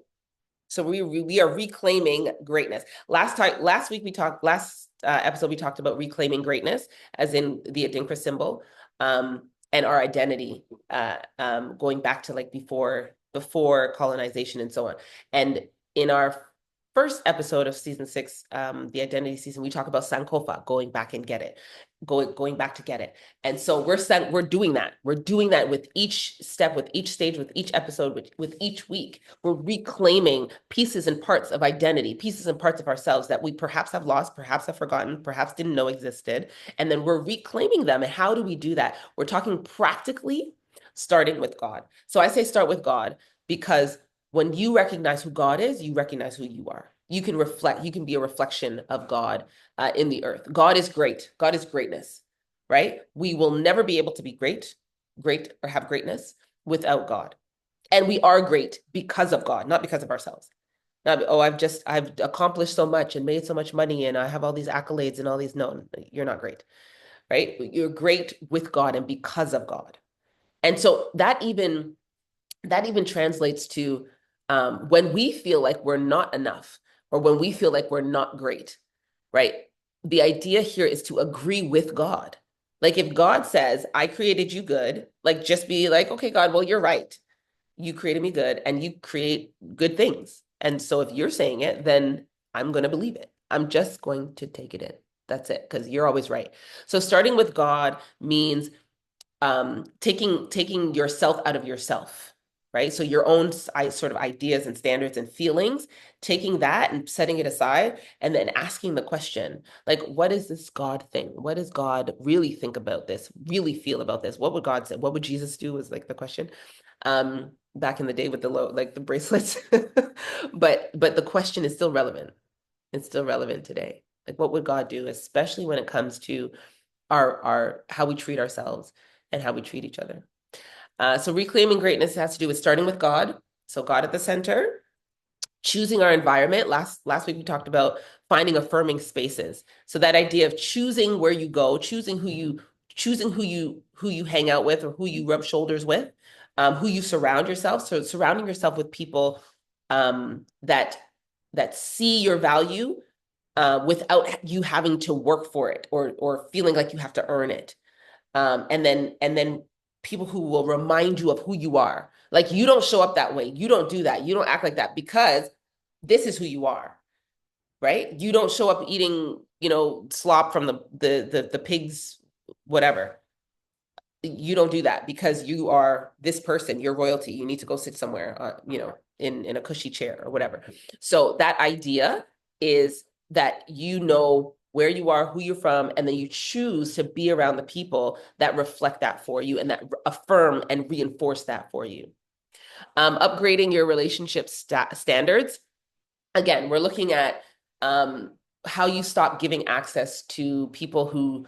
So we are reclaiming greatness. Last episode we talked about reclaiming greatness, as in the Adinkra symbol, and our identity, going back to like before colonization and so on. And in our first episode of season 6, the identity season, we talk about Sankofa, going back and get it, going back to get it. And so we're doing that. We're doing that with each step, with each stage, with each episode, with each week. We're reclaiming pieces and parts of identity, pieces and parts of ourselves that we perhaps have lost, perhaps have forgotten, perhaps didn't know existed. And then we're reclaiming them. And how do we do that? We're talking practically, starting with God. So I say start with God because when you recognize who God is, you recognize who you are. You can be a reflection of God in the earth. God is great. God is greatness, right? We will never be able to be great or have greatness without God. And we are great because of God, not because of ourselves. Not, oh, I've accomplished so much and made so much money and I have all these accolades and all these. No, you're not great, right? You're great with God and because of God. And so that even translates to when we feel like we're not enough, or when we feel like we're not great, right? The idea here is to agree with God. Like if God says, I created you good, like just be like, okay, God, well, you're right. you created me good and you create good things. And so if you're saying it, then I'm going to believe it. I'm just going to take it in. That's it, because you're always right. So starting with God means taking yourself out of yourself, right? So your own sort of ideas and standards and feelings, taking that and setting it aside, and then asking the question, like, what is this God thing? What does God really think about this? Really feel about this? What would God say? What would Jesus do? Was like the question. Back in the day with the like the bracelets, but the question is still relevant. It's still relevant today. Like, what would God do, especially when it comes to our how we treat ourselves and how we treat each other. So reclaiming greatness has to do with starting with God. So God at the center, choosing our environment. Last week we talked about finding affirming spaces. So that idea of choosing where you go, choosing who you hang out with or who you rub shoulders with, who you surround yourself. So surrounding yourself with people that see your value without you having to work for it or feeling like you have to earn it. And then people who will remind you of who you are. Like, you don't show up that way. You don't do that. You don't act like that because this is who you are, right? You don't show up eating, slop from the pigs, whatever. You don't do that because you are this person, you're royalty. You need to go sit somewhere, in a cushy chair or whatever. So that idea is that you know where you are, who you're from, and then you choose to be around the people that reflect that for you and that affirm and reinforce that for you. Upgrading your relationship standards. Again, we're looking at how you stop giving access to people who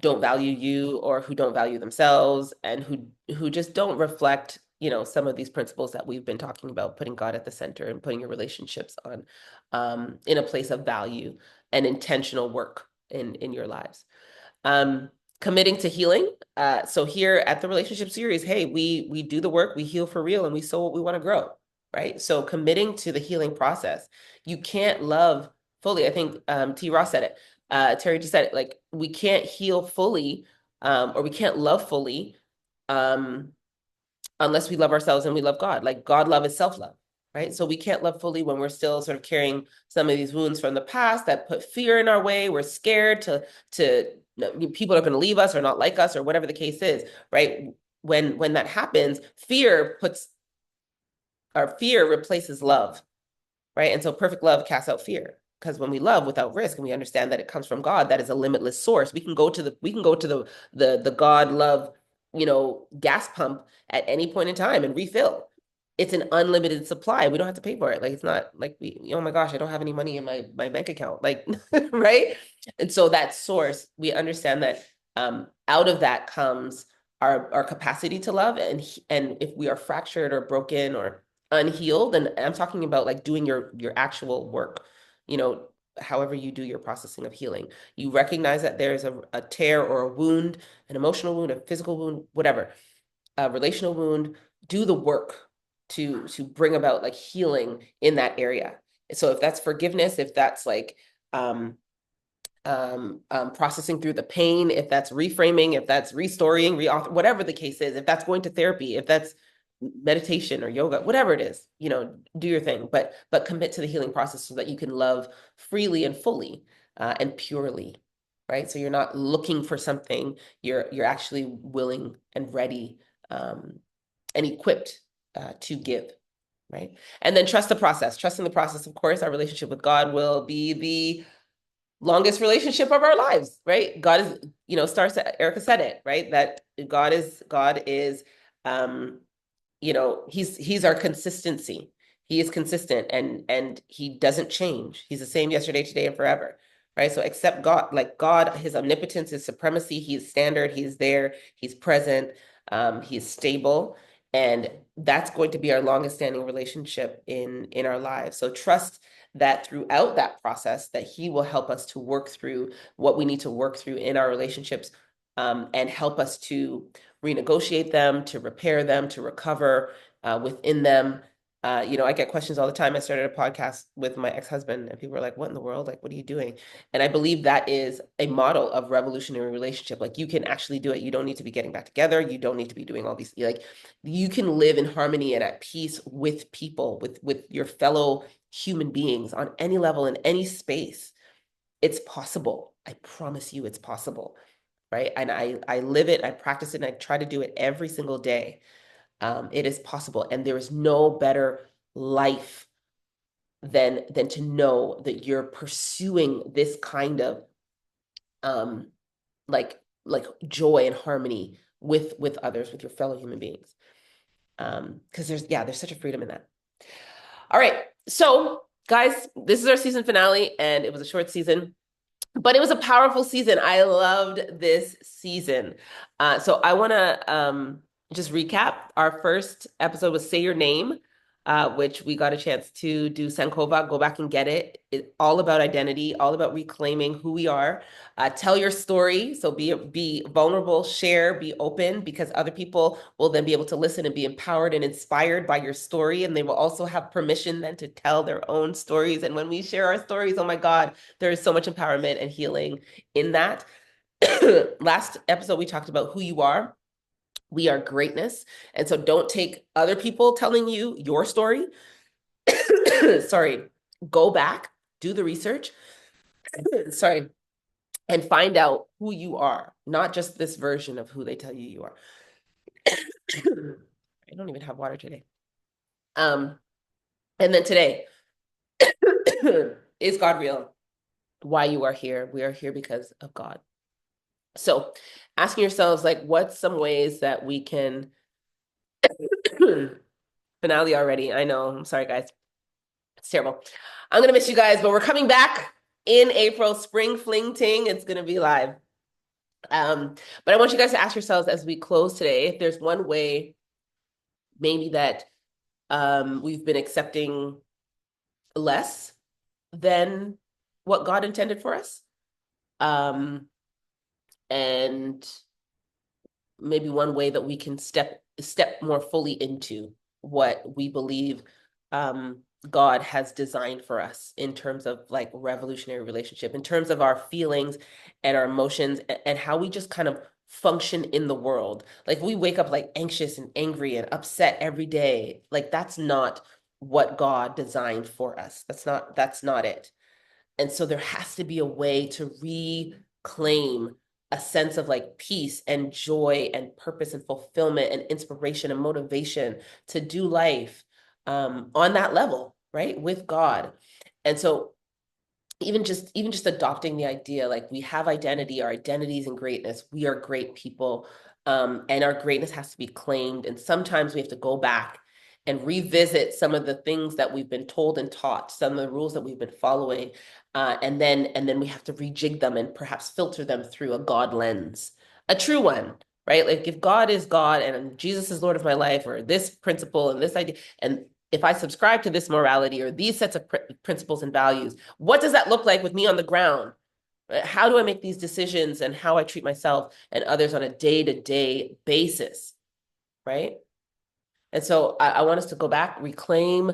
don't value you or who don't value themselves and who just don't reflect, some of these principles that we've been talking about, putting God at the center and putting your relationships on in a place of value and intentional work in your lives. um, Committing to healing. So here at the relationship series, hey, we do the work, we heal for real, and we sow what we want to grow, right? So committing to the healing process. You can't love fully. I think T. Ross said it. Terry just said it. Like, we can't heal fully, or we can't love fully, um, unless we love ourselves and we love God. Like, God love is self-love, right? So we can't love fully when we're still sort of carrying some of these wounds from the past that put fear in our way. We're scared to people are going to leave us or not like us or whatever the case is, right? When that happens, fear replaces love, right? And so perfect love casts out fear. Because when we love without risk and we understand that it comes from God, that is a limitless source. We can go to the God love, gas pump at any point in time and refill. It's an unlimited supply. We don't have to pay for it. Like, it's not like oh my gosh, I don't have any money in my bank account. Like, right? And so that source, we understand that out of that comes our capacity to love. And if we are fractured or broken or unhealed, and I'm talking about like doing your actual work, you know, however you do your processing of healing. You recognize that there's a tear or a wound, an emotional wound, a physical wound, whatever, a relational wound. Do the work to bring about like healing in that area. So if that's forgiveness, if that's like processing through the pain, if that's reframing, if that's restoring, whatever the case is, if that's going to therapy, if that's meditation or yoga, whatever it is, do your thing, but commit to the healing process so that you can love freely and fully and purely, right? So you're not looking for something, you're actually willing and ready and equipped to give, right? And then trust the process. Trusting the process, of course, our relationship with God will be the longest relationship of our lives, right? God is, starts, Erica said it, right? That God is, he's our consistency. He is consistent and he doesn't change. He's the same yesterday, today, and forever, right? So accept God, like God, his omnipotence, his supremacy, he's standard, he's there, he's present, he's stable. And that's going to be our longest standing relationship in our lives. So trust that throughout that process, that he will help us to work through what we need to work through in our relationships, and help us to renegotiate them, to repair them, to recover within them, I get questions all the time. I started a podcast with my ex-husband, and people are like, "What in the world? Like, what are you doing?" And I believe that is a model of revolutionary relationship. Like, you can actually do it. You don't need to be getting back together. You don't need to be doing all these. Like, you can live in harmony and at peace with people, with your fellow human beings on any level in any space. It's possible. I promise you, it's possible, right? And I live it. I practice it, and I try to do it every single day. It is possible, and there is no better life than to know that you're pursuing this kind of um joy and harmony with others, with your fellow human beings. Because there's such a freedom in that. All right, so guys, this is our season finale, and it was a short season. But it was a powerful season. I loved this season. So I want to just recap. Our first episode was Say Your Name, which we got a chance to do Sankofa. Go back and get it. It's all about identity, all about reclaiming who we are. Tell your story. So be vulnerable, share, be open, because other people will then be able to listen and be empowered and inspired by your story. And they will also have permission then to tell their own stories. And when we share our stories, oh my God, there is so much empowerment and healing in that. Last episode, we talked about who you are. We are greatness. And so don't take other people telling you your story. Sorry, go back, do the research. Sorry, and find out who you are, not just this version of who they tell you you are. I don't even have water today. And then today, is God real? Why you are here? We are here because of God. So asking yourselves, like, what's some ways that we can finale already? I know. I'm sorry, guys. It's terrible. I'm gonna miss you guys, but we're coming back in April. Spring Fling Ting. It's gonna be live. But I want you guys to ask yourselves as we close today, if there's one way maybe that we've been accepting less than what God intended for us. And maybe one way that we can step more fully into what we believe God has designed for us in terms of like revolutionary relationship, in terms of our feelings and our emotions and how we just kind of function in the world. Like we wake up like anxious and angry and upset every day. Like that's not what God designed for us. That's not it. And so there has to be a way to reclaim a sense of like peace and joy and purpose and fulfillment and inspiration and motivation to do life on that level, right? With God. And so even just adopting the idea, like we have identity, our identities and greatness, we are great people. And our greatness has to be claimed. And sometimes we have to go back and revisit some of the things that we've been told and taught, some of the rules that we've been following. And then we have to rejig them and perhaps filter them through a God lens, a true one, right? Like if God is God and Jesus is Lord of my life, or this principle and this idea, and if I subscribe to this morality or these sets of principles and values, what does that look like with me on the ground? How do I make these decisions and how I treat myself and others on a day-to-day basis, right? And so I want us to go back, reclaim,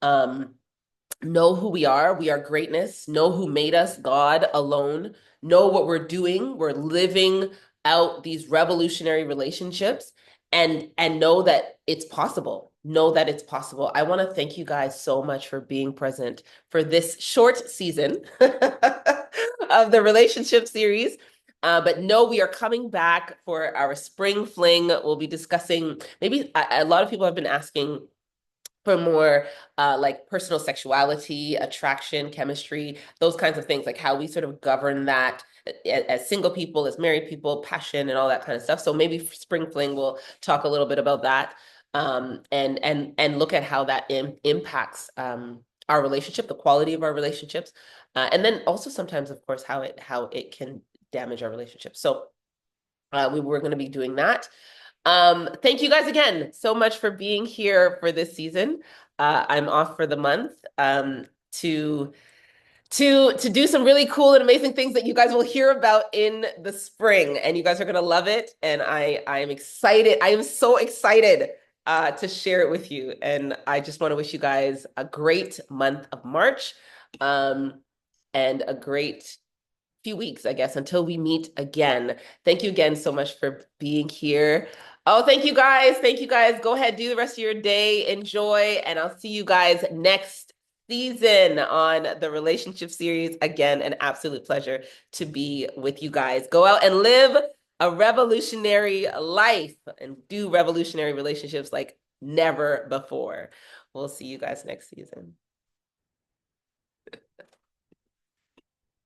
know who we are. We are greatness. Know who made us, God alone. Know what we're doing. We're living out these revolutionary relationships and know that it's possible. Know that it's possible. I want to thank you guys so much for being present for this short season of the relationship series. But no, we are coming back for our spring fling. We'll be discussing, maybe a lot of people have been asking for more like personal sexuality, attraction, chemistry, those kinds of things, like how we sort of govern that as single people, as married people, passion and all that kind of stuff. So maybe Spring Fling will talk a little bit about that and look at how that impacts our relationship, the quality of our relationships, and then also sometimes, of course, how it can damage our relationships. So we're going to be doing that. Thank you guys again so much for being here for this season. I'm off for the month to do some really cool and amazing things that you guys will hear about in the spring, and you guys are gonna love it. And I am excited. I am so excited to share it with you. And I just want to wish you guys a great month of March, um, and a great few weeks, I guess, until we meet again. Thank you again so much for being here. Oh, thank you guys. Thank you guys. Go ahead, do the rest of your day. Enjoy, and I'll see you guys next season on the relationship series. Again, an absolute pleasure to be with you guys. Go out and live a revolutionary life and do revolutionary relationships like never before. We'll see you guys next season.